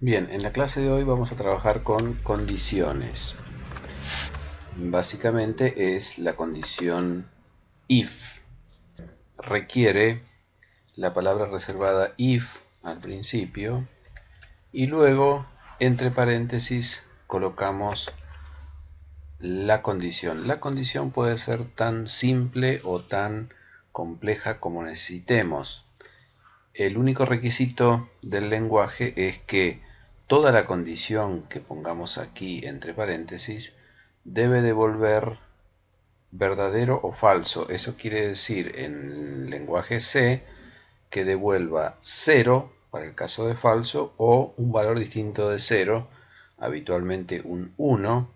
Bien, en la clase de hoy vamos a trabajar con condiciones. Básicamente es la condición if. Requiere la palabra reservada if al principio y luego entre paréntesis colocamos la condición. La condición puede ser tan simple o tan compleja como necesitemos. El único requisito del lenguaje es que toda la condición que pongamos aquí entre paréntesis debe devolver verdadero o falso. Eso quiere decir en el lenguaje C que devuelva 0 para el caso de falso o un valor distinto de 0, habitualmente un 1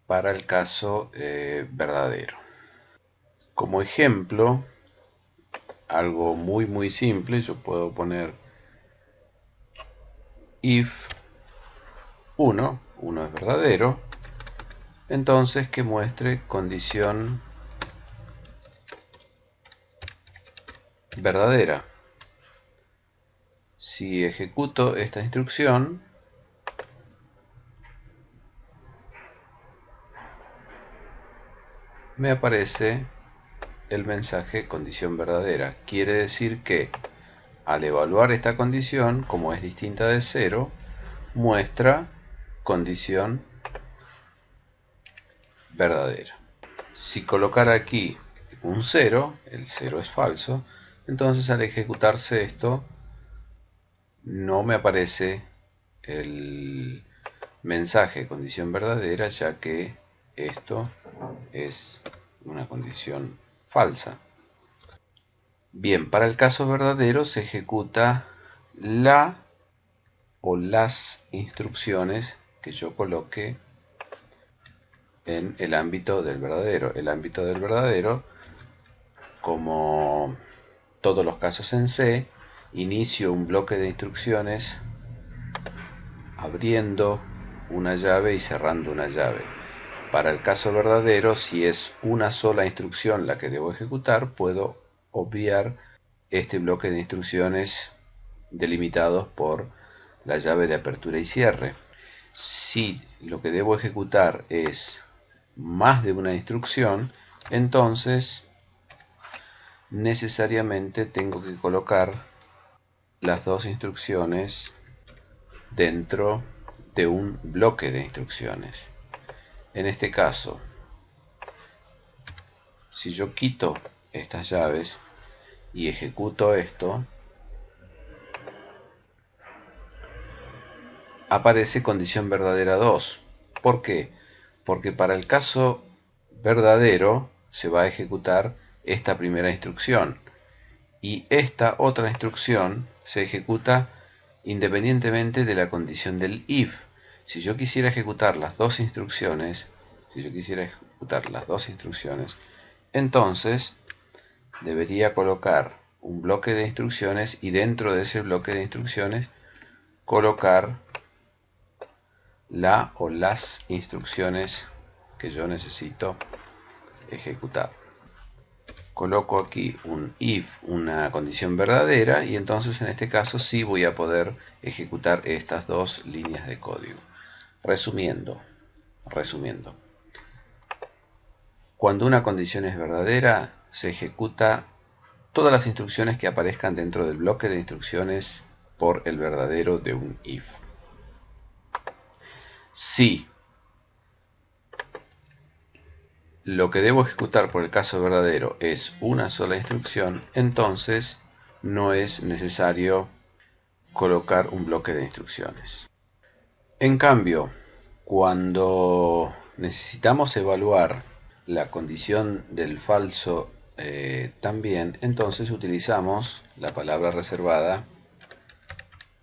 para el caso verdadero. Como ejemplo, algo muy simple, yo puedo poner if 1 es verdadero, entonces que muestre condición verdadera. Si ejecuto esta instrucción, me aparece el mensaje condición verdadera. Quiere decir que al evaluar esta condición, como es distinta de 0, muestra condición verdadera. Si colocara aquí un 0, el 0 es falso, entonces al ejecutarse esto no me aparece el mensaje condición verdadera, ya que esto es una condición falsa. Bien, para el caso verdadero se ejecuta la o las instrucciones que yo coloque en el ámbito del verdadero. El ámbito del verdadero, como todos los casos en C, inicio un bloque de instrucciones abriendo una llave y cerrando una llave. Para el caso verdadero, si es una sola instrucción la que debo ejecutar, puedo obviar este bloque de instrucciones delimitados por la llave de apertura y cierre. Si lo que debo ejecutar es más de una instrucción, entonces necesariamente tengo que colocar las dos instrucciones dentro de un bloque de instrucciones. En este caso, si yo quito estas llaves y ejecuto esto, aparece condición verdadera 2. ¿Por qué? Porque para el caso verdadero se va a ejecutar esta primera instrucción y esta otra instrucción se ejecuta independientemente de la condición del if. Si yo quisiera ejecutar las dos instrucciones, entonces debería colocar un bloque de instrucciones y dentro de ese bloque de instrucciones colocar la o las instrucciones que yo necesito ejecutar. Coloco aquí un if, una condición verdadera, y entonces en este caso sí voy a poder ejecutar estas dos líneas de código. Resumiendo, cuando una condición es verdadera, se ejecuta todas las instrucciones que aparezcan dentro del bloque de instrucciones por el verdadero de un if. Si lo que debo ejecutar por el caso verdadero es una sola instrucción, entonces no es necesario colocar un bloque de instrucciones. En cambio, cuando necesitamos evaluar la condición del falso también, entonces utilizamos la palabra reservada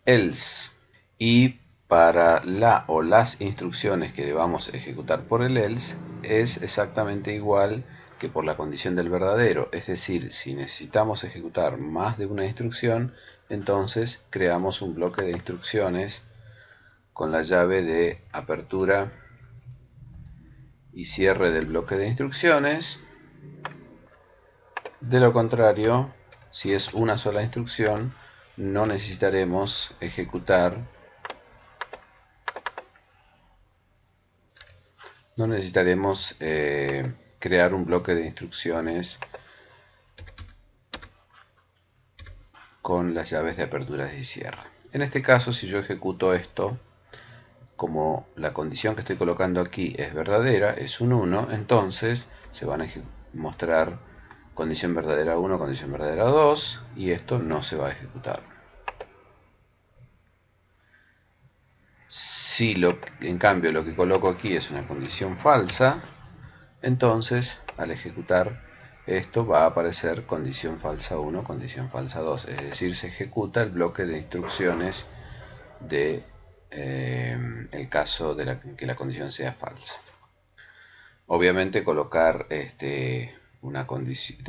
else. Y para la o las instrucciones que debamos ejecutar por el else es exactamente igual que por la condición del verdadero. Es decir, si necesitamos ejecutar más de una instrucción, entonces creamos un bloque de instrucciones con la llave de apertura y cierre del bloque de instrucciones. De lo contrario, si es una sola instrucción, no necesitaremos ejecutar no necesitaremos crear un bloque de instrucciones con las llaves de apertura y cierre. En este caso, si yo ejecuto esto, como la condición que estoy colocando aquí es verdadera, es un 1, entonces se van a mostrar condición verdadera 1, condición verdadera 2, y esto no se va a ejecutar. Si en cambio lo que coloco aquí es una condición falsa, entonces al ejecutar esto va a aparecer condición falsa 1, condición falsa 2, es decir, se ejecuta el bloque de instrucciones de el caso de que la condición sea falsa. Obviamente colocar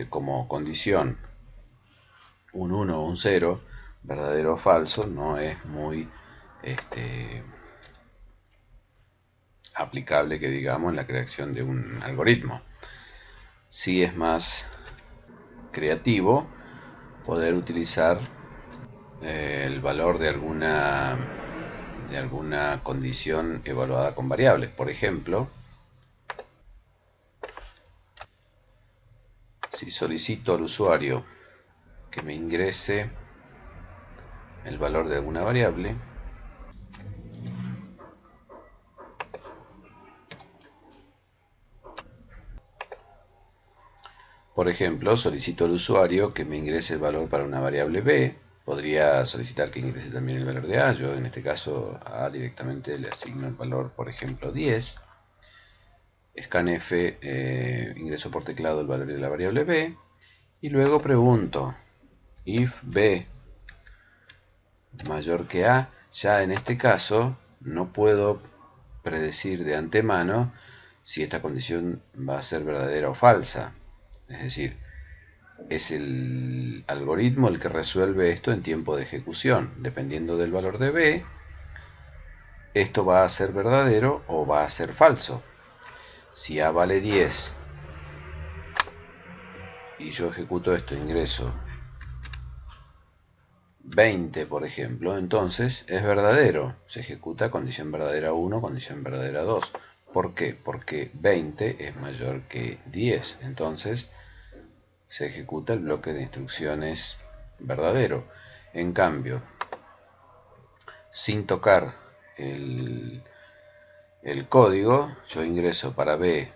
como condición un 1 o un 0, verdadero o falso, no es muy aplicable, que digamos, en la creación de un algoritmo. Sí es más creativo poder utilizar el valor de alguna condición evaluada con variables. Por ejemplo, si solicito al usuario que me ingrese el valor de alguna variable, por ejemplo, solicito al usuario que me ingrese el valor para una variable b, podría solicitar que ingrese también el valor de a. Yo en este caso a directamente le asigno el valor, por ejemplo, 10. Scanf, ingreso por teclado el valor de la variable b, y luego pregunto if b mayor que a. Ya en este caso no puedo predecir de antemano si esta condición va a ser verdadera o falsa. Es decir, es el algoritmo el que resuelve esto en tiempo de ejecución. Dependiendo del valor de b, esto va a ser verdadero o va a ser falso. Si a vale 10 y yo ejecuto esto, ingreso 20, por ejemplo, entonces es verdadero. Se ejecuta condición verdadera 1, condición verdadera 2. ¿Por qué? Porque 20 es mayor que 10. Entonces se ejecuta el bloque de instrucciones verdadero. En cambio, sin tocar el código, yo ingreso para b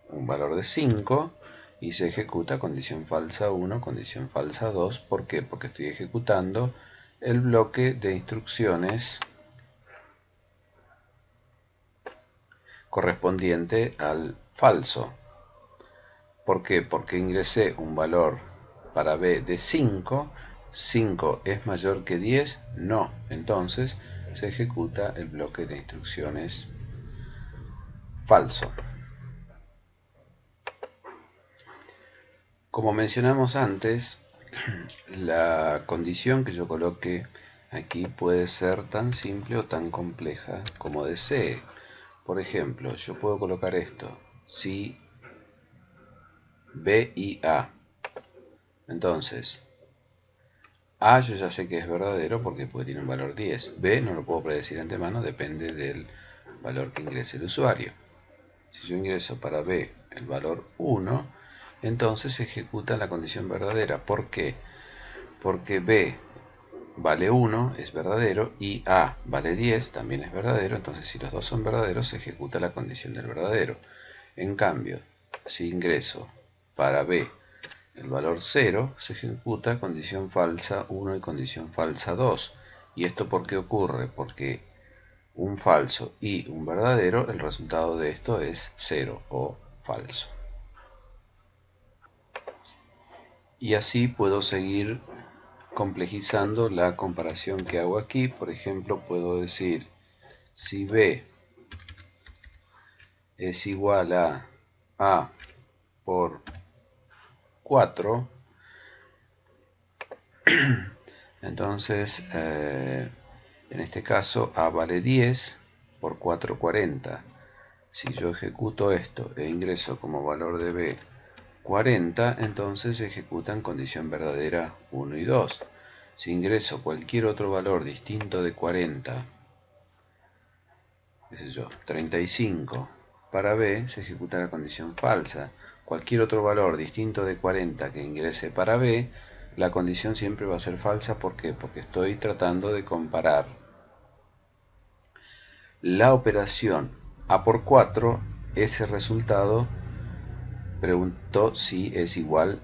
un valor de 5 y se ejecuta condición falsa 1, condición falsa 2. ¿Por qué? Porque estoy ejecutando el bloque de instrucciones correspondiente al falso. ¿Por qué? Porque ingresé un valor para b de 5. 5 es mayor que 10, no. Entonces se ejecuta el bloque de instrucciones falso. Como mencionamos antes, la condición que yo coloque aquí puede ser tan simple o tan compleja como desee. Por ejemplo, yo puedo colocar esto: si b y a. Entonces, a yo ya sé que es verdadero porque tiene un valor 10. B no lo puedo predecir de antemano, depende del valor que ingrese el usuario. Si yo ingreso para b el valor 1, entonces se ejecuta la condición verdadera. ¿Por qué? Porque b vale 1, es verdadero, y a vale 10, también es verdadero. Entonces, si los dos son verdaderos, se ejecuta la condición del verdadero. En cambio, si ingreso para b el valor 0, se ejecuta condición falsa 1 y condición falsa 2. ¿Y esto por qué ocurre? Porque un falso y un verdadero, el resultado de esto es 0 o falso. Y así puedo seguir complejizando la comparación que hago aquí. Por ejemplo, puedo decir si b es igual a por 4, entonces en este caso a vale 10, por 4 40. Si yo ejecuto esto e ingreso como valor de b 40, entonces se ejecutan condición verdadera 1 y 2. Si ingreso cualquier otro valor distinto de 40, qué sé yo, 35, para B se ejecuta la condición falsa. Cualquier otro valor distinto de 40 que ingrese para B, la condición siempre va a ser falsa. ¿Por qué? Porque estoy tratando de comparar la operación A por 4, ese resultado preguntó si es igual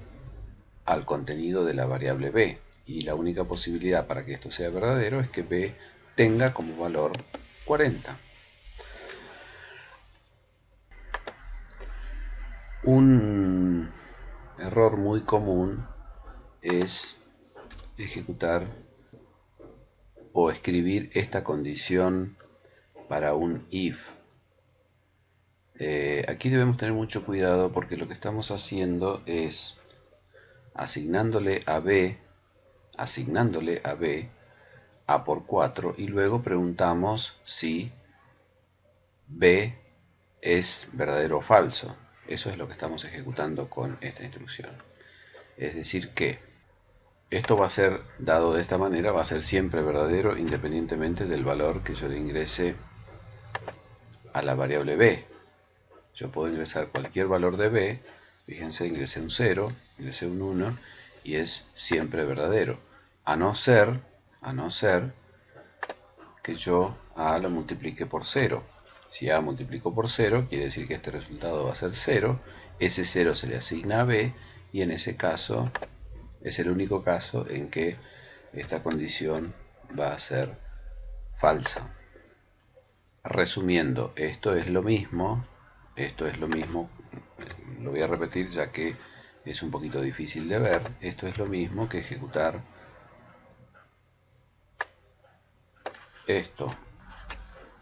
al contenido de la variable B, y la única posibilidad para que esto sea verdadero es que B tenga como valor 40. Un error muy común es ejecutar o escribir esta condición para un if. Aquí debemos tener mucho cuidado porque lo que estamos haciendo es asignándole a B A por 4 y luego preguntamos si B es verdadero o falso. Eso es lo que estamos ejecutando con esta instrucción. Es decir que esto va a ser dado de esta manera, va a ser siempre verdadero independientemente del valor que yo le ingrese a la variable B. Yo puedo ingresar cualquier valor de B, fíjense, ingresé un 0, ingresé un 1 y es siempre verdadero. A no ser que yo A lo multiplique por 0. Si A multiplico por 0, quiere decir que este resultado va a ser 0. Ese 0 se le asigna a B y en ese caso es el único caso en que esta condición va a ser falsa. Resumiendo, esto es lo mismo, lo voy a repetir ya que es un poquito difícil de ver. Esto es lo mismo que ejecutar esto,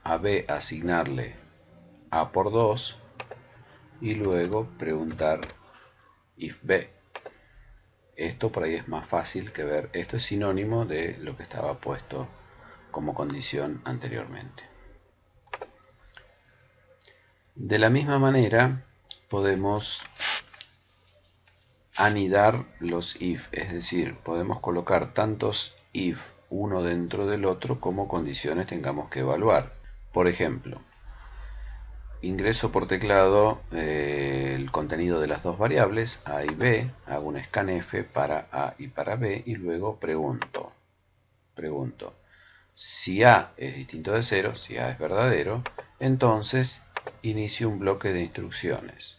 a B asignarle A por 2 y luego preguntar if B. Esto por ahí es más fácil que ver. Esto es sinónimo de lo que estaba puesto como condición anteriormente. De la misma manera podemos anidar los if, es decir, podemos colocar tantos if uno dentro del otro como condiciones tengamos que evaluar. Por ejemplo, ingreso por teclado el contenido de las dos variables A y B, hago un scanf para A y para B y luego pregunto si A es distinto de 0, si A es verdadero, entonces inicio un bloque de instrucciones.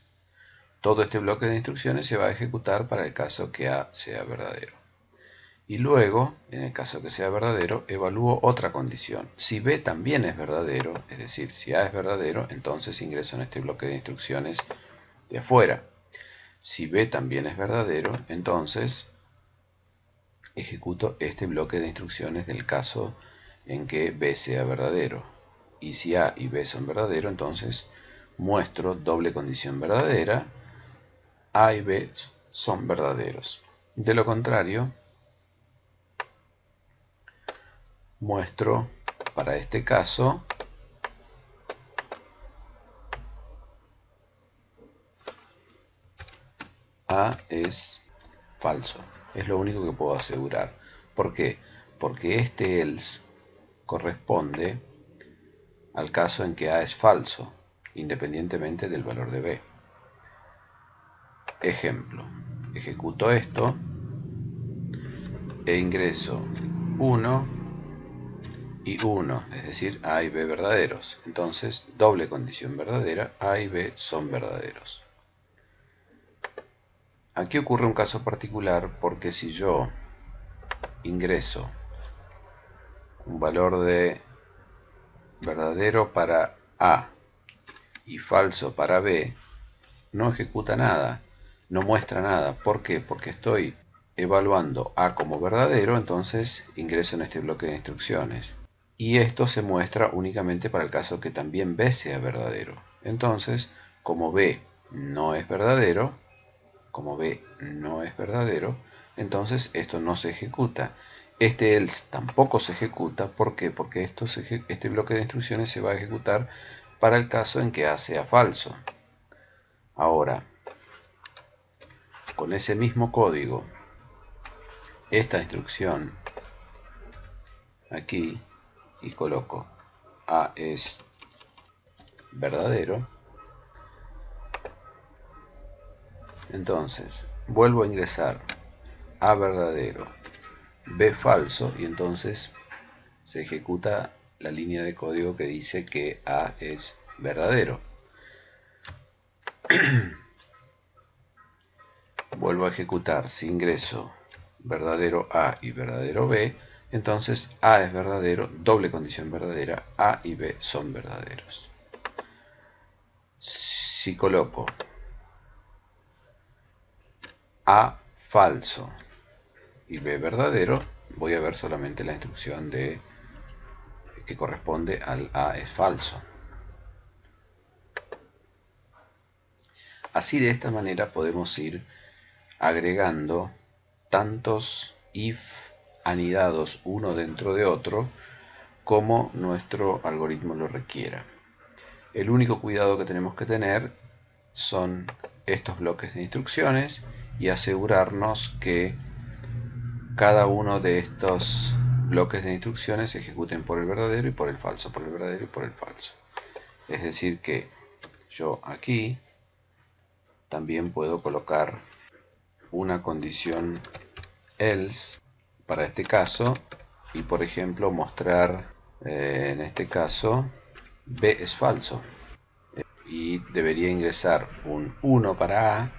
Todo este bloque de instrucciones se va a ejecutar para el caso que A sea verdadero. Y luego, en el caso que sea verdadero, evalúo otra condición. Si B también es verdadero, es decir, si A es verdadero, entonces ingreso en este bloque de instrucciones de afuera. Si B también es verdadero, entonces ejecuto este bloque de instrucciones del caso en que B sea verdadero. Y si A y B son verdaderos, entonces muestro doble condición verdadera. A y B son verdaderos. De lo contrario, muestro para este caso A es falso. Es lo único que puedo asegurar. ¿Por qué? Porque este else corresponde al caso en que A es falso, independientemente del valor de B. Ejemplo, ejecuto esto e ingreso 1 y 1, es decir, A y B verdaderos. Entonces, doble condición verdadera, A y B son verdaderos. Aquí ocurre un caso particular porque si yo ingreso un valor de verdadero para A y falso para B, no ejecuta nada, no muestra nada. ¿Por qué? Porque estoy evaluando A como verdadero, entonces ingreso en este bloque de instrucciones. Y esto se muestra únicamente para el caso que también B sea verdadero. Entonces, como B no es verdadero, entonces esto no se ejecuta. Este else tampoco se ejecuta. ¿Por qué? Porque este bloque de instrucciones se va a ejecutar para el caso en que A sea falso. Ahora, con ese mismo código, esta instrucción aquí, y coloco A es verdadero, Entonces vuelvo a ingresar A verdadero, B falso, y entonces se ejecuta la línea de código que dice que A es verdadero. Vuelvo a ejecutar, si ingreso verdadero A y verdadero B, entonces A es verdadero, doble condición verdadera, A y B son verdaderos. Si coloco A falso y B verdadero, voy a ver solamente la instrucción que corresponde al A es falso. Así, de esta manera podemos ir agregando tantos if anidados uno dentro de otro como nuestro algoritmo lo requiera. El único cuidado que tenemos que tener son estos bloques de instrucciones y asegurarnos que cada uno de estos bloques de instrucciones se ejecuten por el verdadero y por el falso, por el verdadero y por el falso. Es decir que yo aquí también puedo colocar una condición else para este caso y, por ejemplo, mostrar en este caso B es falso, y debería ingresar un 1 para A,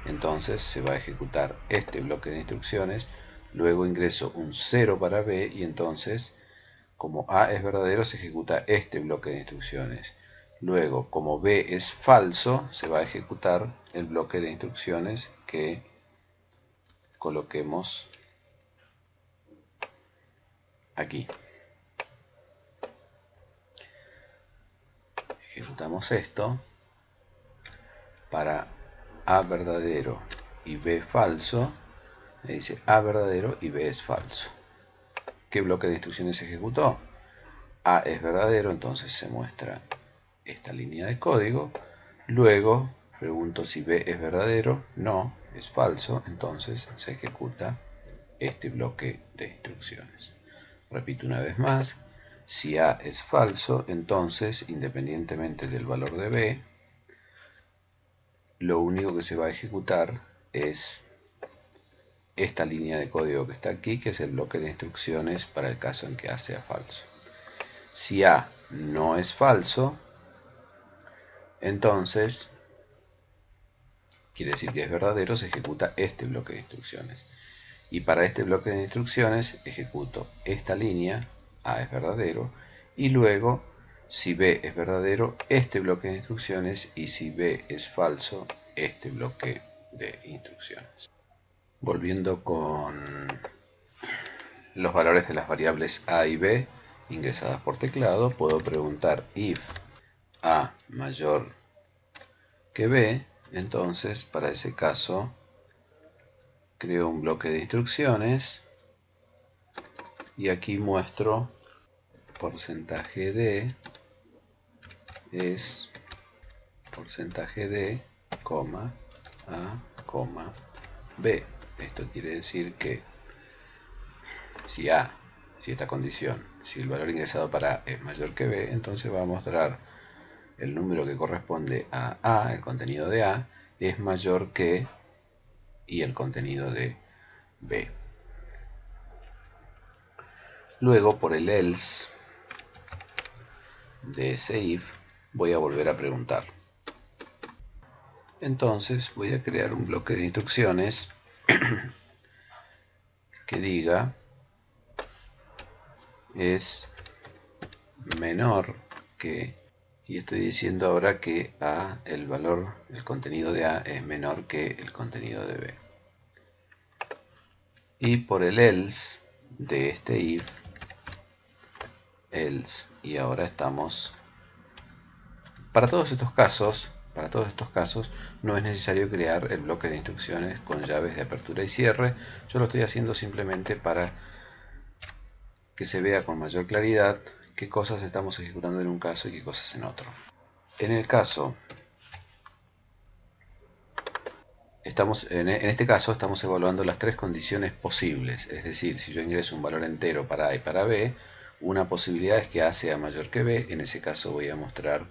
entonces se va a ejecutar este bloque de instrucciones. Luego ingreso un 0 para B y entonces, como A es verdadero, se ejecuta este bloque de instrucciones. Luego, como B es falso, se va a ejecutar el bloque de instrucciones que coloquemos aquí. Ejecutamos esto para A verdadero y B falso. Me dice A verdadero y B es falso. ¿Qué bloque de instrucciones se ejecutó? A es verdadero, entonces se muestra esta línea de código. Luego pregunto si B es verdadero. No, es falso, entonces se ejecuta este bloque de instrucciones. Repito una vez más, si A es falso, entonces, independientemente del valor de B, lo único que se va a ejecutar es esta línea de código que está aquí, que es el bloque de instrucciones para el caso en que A sea falso. Si A no es falso, entonces quiere decir que es verdadero, se ejecuta este bloque de instrucciones. Y para este bloque de instrucciones ejecuto esta línea, A es verdadero, y luego, si B es verdadero, este bloque de instrucciones, y si B es falso, este bloque de instrucciones. Volviendo con los valores de las variables A y B ingresadas por teclado, puedo preguntar if A mayor que B. Entonces, para ese caso, creo un bloque de instrucciones y aquí muestro porcentaje de es porcentaje de, coma, A, coma, B. Esto quiere decir que si A, si esta condición, si el valor ingresado para A es mayor que B, entonces va a mostrar el número que corresponde a A, el contenido de A, es mayor que, y el contenido de B. Luego, por el else de ese if, voy a volver a preguntar. Entonces voy a crear un bloque de instrucciones que diga es menor que, y estoy diciendo ahora que A, el contenido de A es menor que el contenido de B. Y por el else de este if, else, y ahora estamos, para todos estos casos no es necesario crear el bloque de instrucciones con llaves de apertura y cierre. Yo lo estoy haciendo simplemente para que se vea con mayor claridad qué cosas estamos ejecutando en un caso y qué cosas en otro. En el caso, en este caso estamos evaluando las tres condiciones posibles, es decir, si yo ingreso un valor entero para A y para B, una posibilidad es que A sea mayor que B. En ese caso voy a mostrar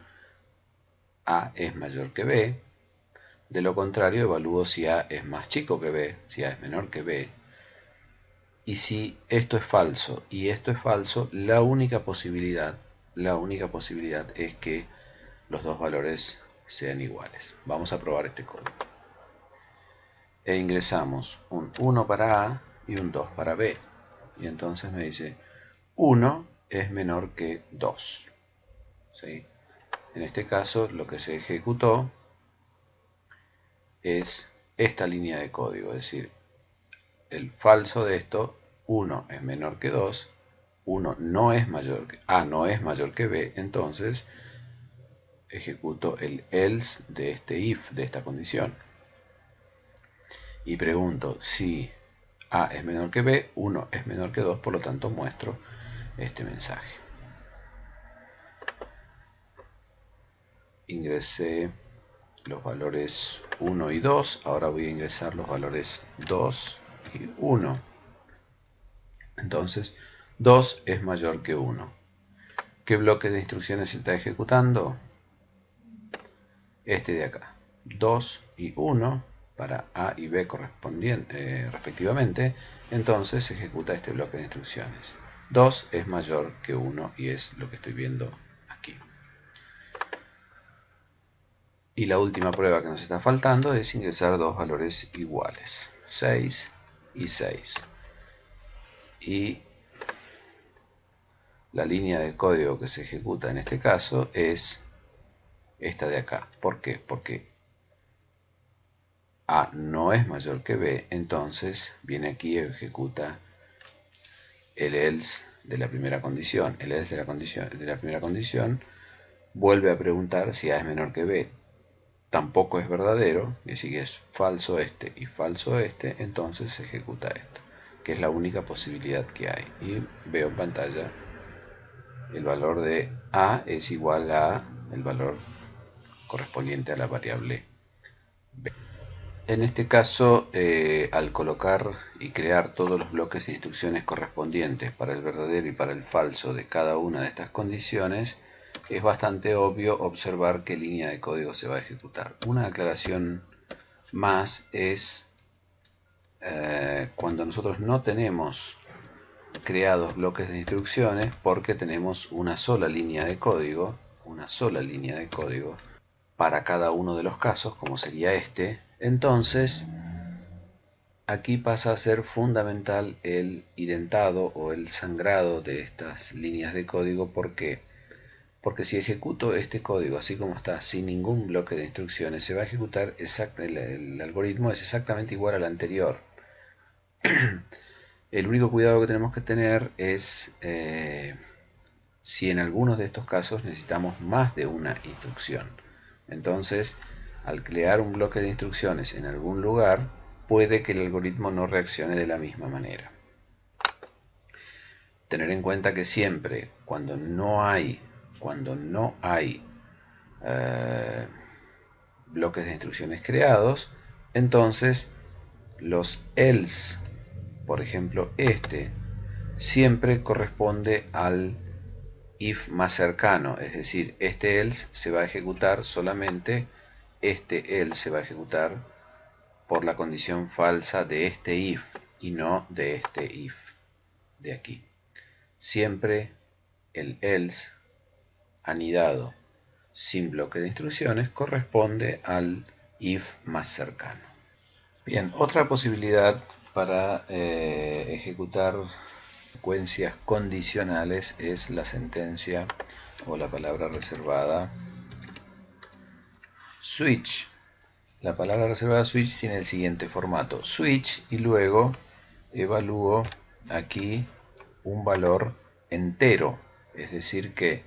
A es mayor que B. De lo contrario, evalúo si A es más chico que B, si A es menor que B. Y si esto es falso y esto es falso, la única posibilidad es que los dos valores sean iguales. Vamos a probar este código. E ingresamos un 1 para A y un 2 para B. Y entonces me dice 1 es menor que 2. ¿Sí? En este caso lo que se ejecutó es esta línea de código, es decir, el falso de esto, 1 es menor que 2, 1 no es mayor que A, no es mayor que B, entonces ejecuto el else de este if, de esta condición. Y pregunto si A es menor que B, 1 es menor que 2, por lo tanto muestro este mensaje. Ingresé los valores 1 y 2, ahora voy a ingresar los valores 2 y 1. Entonces 2 es mayor que 1. ¿Qué bloque de instrucciones se está ejecutando? Este de acá. 2 y 1 para A y B respectivamente. Entonces se ejecuta este bloque de instrucciones. 2 es mayor que 1 y es lo que estoy viendo aquí. Y la última prueba que nos está faltando es ingresar dos valores iguales, 6 y 6. Y la línea de código que se ejecuta en este caso es esta de acá. ¿Por qué? Porque A no es mayor que B, entonces viene aquí y ejecuta el else de la primera condición. El else de la primera condición vuelve a preguntar si A es menor que B. Tampoco es verdadero, y si es falso este y falso este, entonces se ejecuta esto, que es la única posibilidad que hay. Y veo en pantalla el valor de A es igual a el valor correspondiente a la variable B. En este caso, al colocar y crear todos los bloques de instrucciones correspondientes para el verdadero y para el falso de cada una de estas condiciones, es bastante obvio observar qué línea de código se va a ejecutar. Una aclaración más es cuando nosotros no tenemos creados bloques de instrucciones porque tenemos una sola línea de código para cada uno de los casos, como sería este. Entonces aquí pasa a ser fundamental el identado o el sangrado de estas líneas de código. ¿Por qué? Porque si ejecuto este código así como está, sin ningún bloque de instrucciones, se va a ejecutar el algoritmo es exactamente igual al anterior. El único cuidado que tenemos que tener es si en algunos de estos casos necesitamos más de una instrucción. Entonces, al crear un bloque de instrucciones en algún lugar, puede que el algoritmo no reaccione de la misma manera. Tener en cuenta que siempre, cuando no hay bloques de instrucciones creados, entonces los else, por ejemplo este, siempre corresponde al if más cercano, es decir, este else se va a ejecutar solamente, este else se va a ejecutar por la condición falsa de este if y no de este if de aquí. Siempre el else anidado sin bloque de instrucciones corresponde al if más cercano. Bien, otra posibilidad para ejecutar secuencias condicionales es la sentencia o la palabra reservada switch. La palabra reservada switch tiene el siguiente formato: switch y luego evalúo aquí un valor entero, es decir que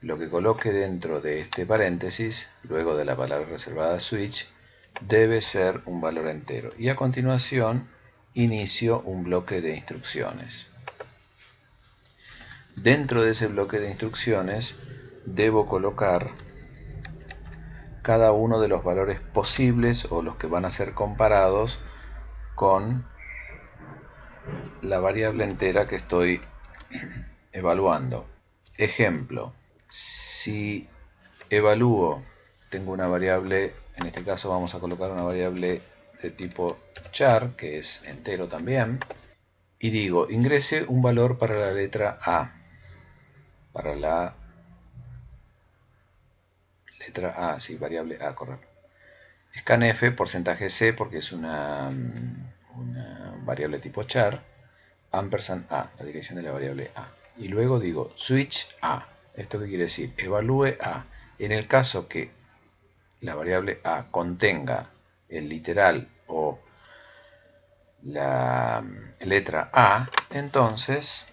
lo que coloque dentro de este paréntesis, luego de la palabra reservada switch, debe ser un valor entero. Y a continuación inicio un bloque de instrucciones. Dentro de ese bloque de instrucciones debo colocar cada uno de los valores posibles o los que van a ser comparados con la variable entera que estoy evaluando. Ejemplo, si evalúo tengo una variable, en este caso vamos a colocar una variable de tipo char, que es entero también, y digo, ingrese un valor para la letra A, para la letra A, sí, variable A, correcto. Scanf, porcentaje C, porque es una variable tipo char, ampersand A, la dirección de la variable A. Y luego digo switch A. ¿Esto qué quiere decir? Evalúe A. En el caso que la variable A contenga el literal o la letra A, entonces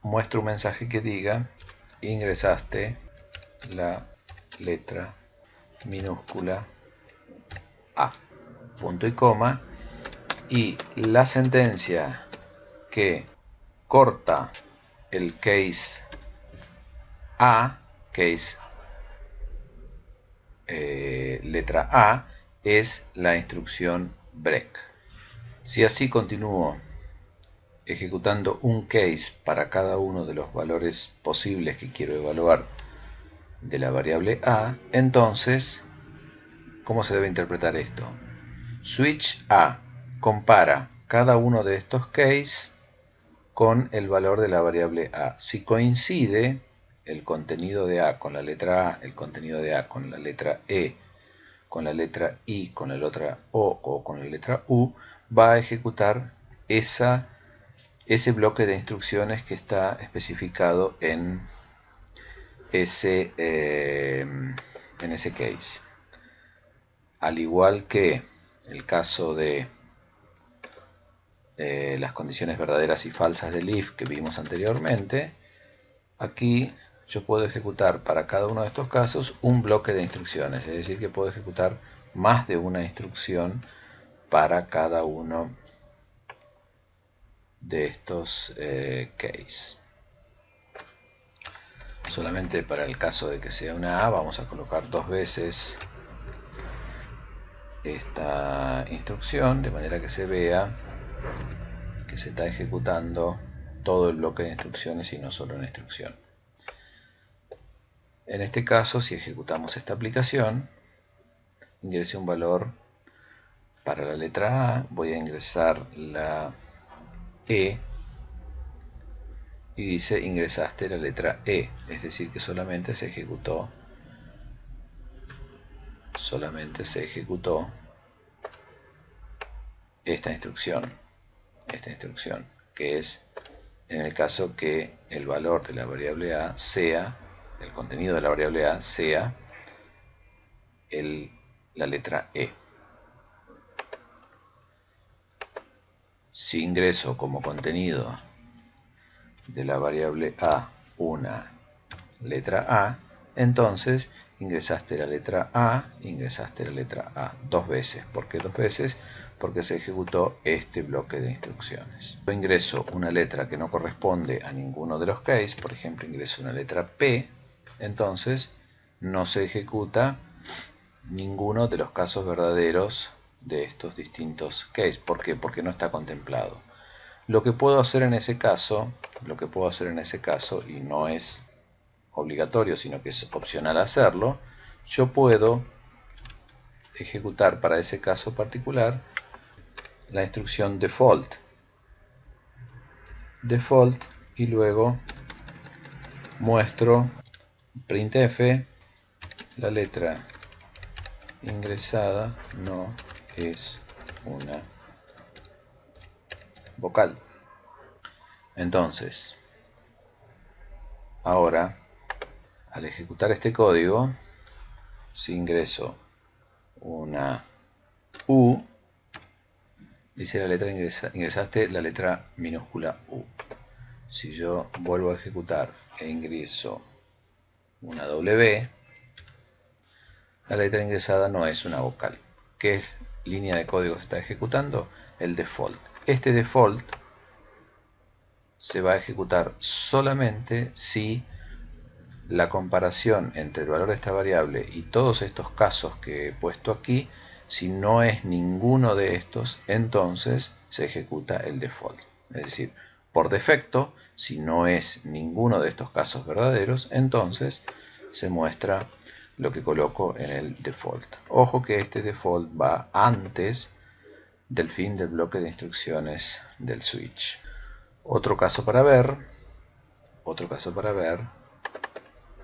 muestro un mensaje que diga ingresaste la letra minúscula A, punto y coma, y la sentencia que corta el case A, case letra A, es la instrucción break. Si así continúo ejecutando un case para cada uno de los valores posibles que quiero evaluar de la variable A, entonces, ¿cómo se debe interpretar esto? Switch A compara cada uno de estos cases con el valor de la variable A. Si coincide el contenido de A con la letra A, el contenido de A con la letra E, con la letra I, con la letra O con la letra U, va a ejecutar ese bloque de instrucciones que está especificado en ese case. Al igual que el caso de las condiciones verdaderas y falsas del if que vimos anteriormente, aquí yo puedo ejecutar para cada uno de estos casos un bloque de instrucciones, es decir, que puedo ejecutar más de una instrucción para cada uno de estos cases. Solamente para el caso de que sea una A, vamos a colocar dos veces esta instrucción, de manera que se vea que se está ejecutando todo el bloque de instrucciones y no solo una instrucción. En este caso, si ejecutamos esta aplicación, ingrese un valor para la letra A, voy a ingresar la E y dice ingresaste la letra E, es decir que solamente se ejecutó esta instrucción, que es en el caso que el valor de la variable A sea, el contenido de la variable A sea la letra E. Si ingreso como contenido de la variable A una letra A, entonces ingresaste la letra A dos veces. ¿Por qué dos veces? Porque se ejecutó este bloque de instrucciones. Yo ingreso una letra que no corresponde a ninguno de los cases, por ejemplo ingreso una letra P, entonces no se ejecuta ninguno de los casos verdaderos de estos distintos cases. ¿Por qué? Porque no está contemplado. Lo que puedo hacer en ese caso, y no es obligatorio, sino que es opcional hacerlo, yo puedo ejecutar para ese caso particular la instrucción default y luego muestro printf la letra ingresada no es una vocal. Entonces, ahora, al ejecutar este código, si ingreso una U, dice la letra ingresaste la letra minúscula U. Si yo vuelvo a ejecutar e ingreso una W, la letra ingresada no es una vocal. ¿Qué línea de código se está ejecutando? El default. Este default se va a ejecutar solamente si la comparación entre el valor de esta variable y todos estos casos que he puesto aquí, si no es ninguno de estos, entonces se ejecuta el default. Es decir, por defecto, si no es ninguno de estos casos verdaderos, entonces se muestra lo que coloco en el default. Ojo que este default va antes del fin del bloque de instrucciones del switch. Otro caso para ver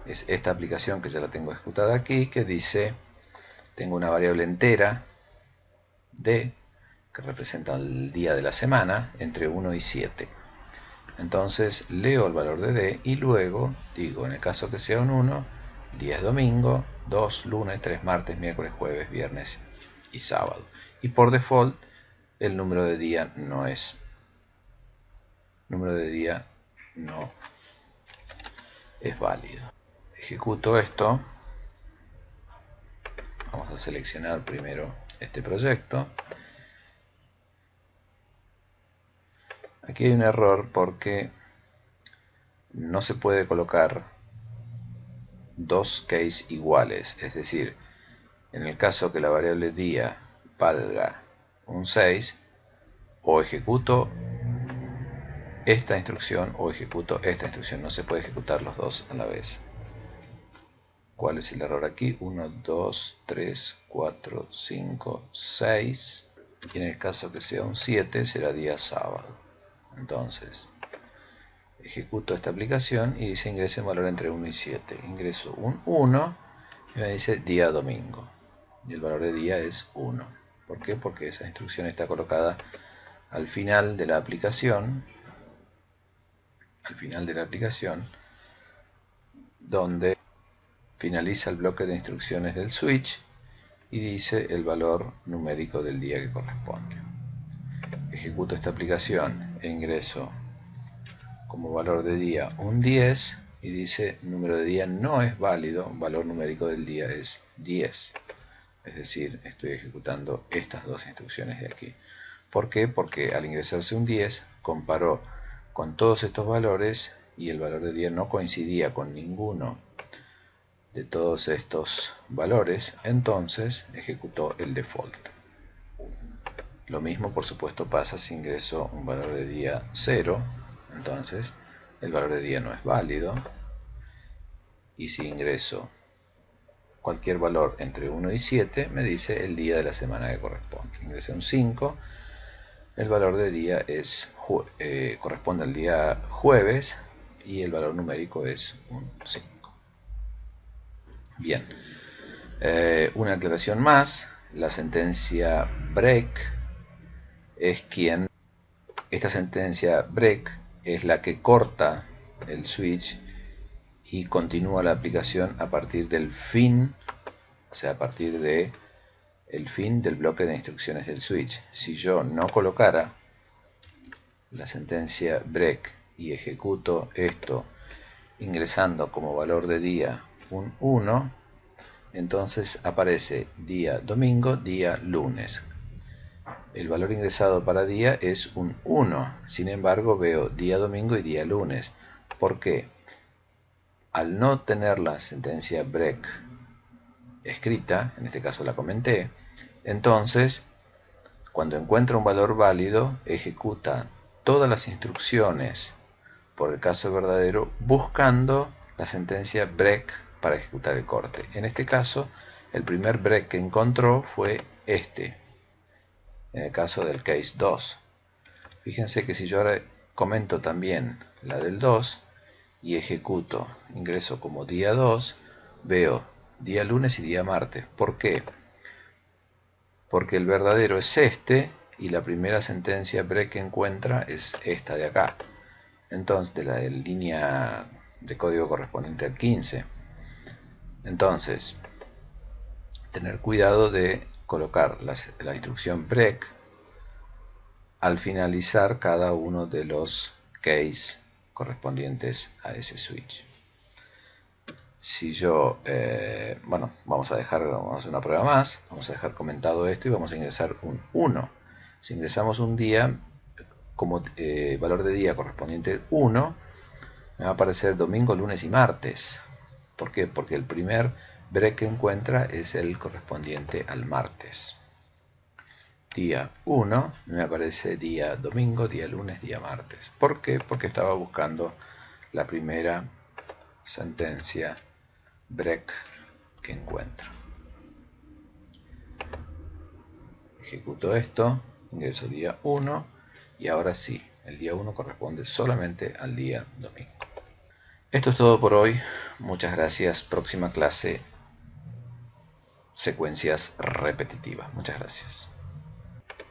es esta aplicación que ya la tengo ejecutada aquí, que dice, tengo una variable entera D que representa el día de la semana entre 1 y 7. Entonces leo el valor de D y luego digo, en el caso que sea un 1, día es domingo, 2 lunes, 3 martes, miércoles, jueves, viernes y sábado. Y por default el número de día no es válido. Ejecuto esto. Vamos a seleccionar primero este proyecto. Aquí hay un error porque no se puede colocar dos case iguales, es decir, en el caso que la variable día valga un 6, o ejecuto esta instrucción o ejecuto esta instrucción, no se puede ejecutar los dos a la vez. ¿Cuál es el error aquí? 1, 2, 3, 4, 5, 6, y en el caso que sea un 7 será día sábado. Entonces ejecuto esta aplicación y dice ingrese un valor entre 1 y 7. Ingreso un 1 y me dice día domingo. Y el valor de día es 1. ¿Por qué? Porque esa instrucción está colocada al final de la aplicación. Donde finaliza el bloque de instrucciones del switch y dice el valor numérico del día que corresponde. Ejecuto esta aplicación e ingreso como valor de día un 10 y dice número de día no es válido, valor numérico del día es 10. Es decir, estoy ejecutando estas dos instrucciones de aquí. ¿Por qué? Porque al ingresarse un 10 comparó con todos estos valores y el valor de día no coincidía con ninguno de todos estos valores, entonces ejecutó el default. Lo mismo por supuesto pasa si ingreso un valor de día 0, entonces el valor de día no es válido, y si ingreso cualquier valor entre 1 y 7 me dice el día de la semana que corresponde. Ingresé un 5, el valor de día corresponde al día jueves y el valor numérico es un 5. Bien, una aclaración más, la sentencia break esta sentencia break es la que corta el switch y continúa la aplicación a partir del fin, o sea, a partir de el fin del bloque de instrucciones del switch. Si yo no colocara la sentencia break y ejecuto esto ingresando como valor de día un 1, entonces aparece día domingo, día lunes. El valor ingresado para día es un 1, sin embargo veo día domingo y día lunes. ¿Por qué? Al no tener la sentencia break escrita, en este caso la comenté, entonces cuando encuentra un valor válido ejecuta todas las instrucciones por el caso verdadero buscando la sentencia break para ejecutar el corte. En este caso el primer break que encontró fue este, en el caso del case 2. Fíjense que si yo ahora comento también la del 2 y ejecuto, ingreso como día 2, veo día lunes y día martes. ¿Por qué? Porque el verdadero es este y la primera sentencia break que encuentra es esta de acá. Entonces, de la línea de código correspondiente al 15. Entonces, tener cuidado de colocar la instrucción break al finalizar cada uno de los case correspondientes a ese switch. Si yo, bueno, vamos a hacer una prueba más, vamos a dejar comentado esto y vamos a ingresar un 1. Si ingresamos un día, como valor de día correspondiente 1, me va a aparecer domingo, lunes y martes. ¿Por qué? Porque el primer break que encuentra es el correspondiente al martes. Día 1 me aparece día domingo, día lunes, día martes. ¿Por qué? Porque estaba buscando la primera sentencia break que encuentro. Ejecuto esto, ingreso día 1 y ahora sí, el día 1 corresponde solamente al día domingo. Esto es todo por hoy. Muchas gracias. Próxima clase, secuencias repetitivas. Muchas gracias.